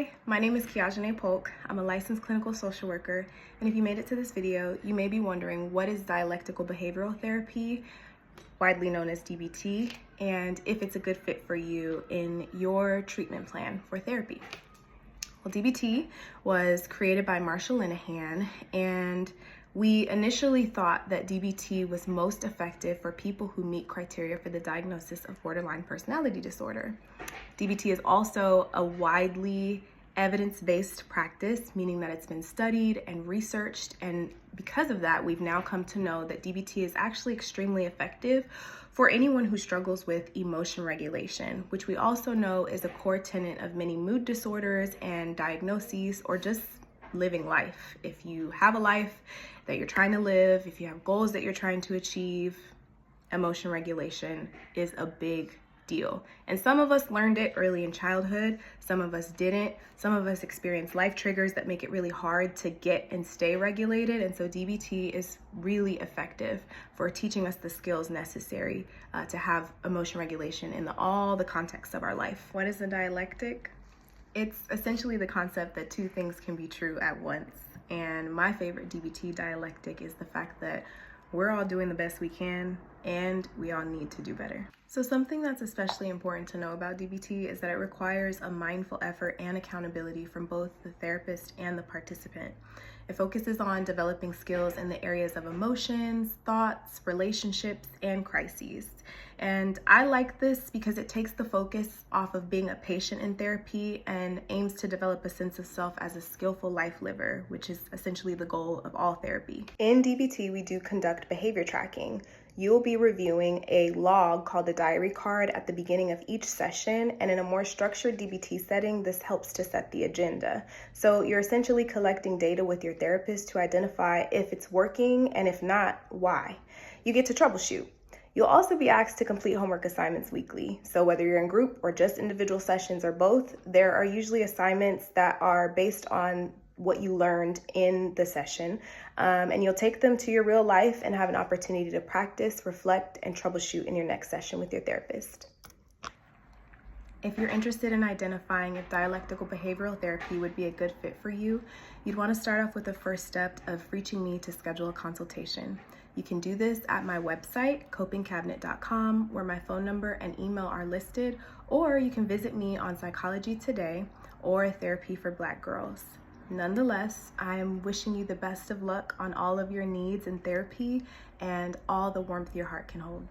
Hi, my name is Kiajane Polk. I'm a licensed clinical social worker, and if you made it to this video, you may be wondering what is dialectical behavioral therapy, widely known as DBT, and if it's a good fit for you in your treatment plan for therapy. Well, DBT was created by Marshall Linehan, and we initially thought that DBT was most effective for people who meet criteria for the diagnosis of borderline personality disorder. DBT is also a widely evidence-based practice, meaning that it's been studied and researched, and because of that, we've now come to know that DBT is actually extremely effective for anyone who struggles with emotion regulation, which we also know is a core tenet of many mood disorders and diagnoses, or just living life. If you have a life that you're trying to live, if you have goals that you're trying to achieve, emotion regulation is a big deal. And some of us learned it early in childhood, some of us didn't. Some of us experience life triggers that make it really hard to get and stay regulated. And so DBT is really effective for teaching us the skills necessary to have emotion regulation in all the contexts of our life. What is a dialectic? It's essentially the concept that two things can be true at once. And my favorite DBT dialectic is the fact that we're all doing the best we can and we all need to do better. So something that's especially important to know about DBT is that it requires a mindful effort and accountability from both the therapist and the participant. It focuses on developing skills in the areas of emotions, thoughts, relationships, and crises. And I like this because it takes the focus off of being a patient in therapy and aims to develop a sense of self as a skillful life liver, which is essentially the goal of all therapy. In DBT, we do conduct behavior tracking. You'll be reviewing a log called a diary card at the beginning of each session, and in a more structured DBT setting, this helps to set the agenda. So you're essentially collecting data with your therapist to identify if it's working, and if not, why. You get to troubleshoot. You'll also be asked to complete homework assignments weekly. So whether you're in group or just individual sessions or both, there are usually assignments that are based on what you learned in the session, and you'll take them to your real life and have an opportunity to practice, reflect, and troubleshoot in your next session with your therapist. If you're interested in identifying if dialectical behavioral therapy would be a good fit for you, you'd want to start off with the first step of reaching me to schedule a consultation. You can do this at my website, copingcabinet.com, where my phone number and email are listed, or you can visit me on Psychology Today or Therapy for Black Girls. Nonetheless, I am wishing you the best of luck on all of your needs in therapy and all the warmth your heart can hold.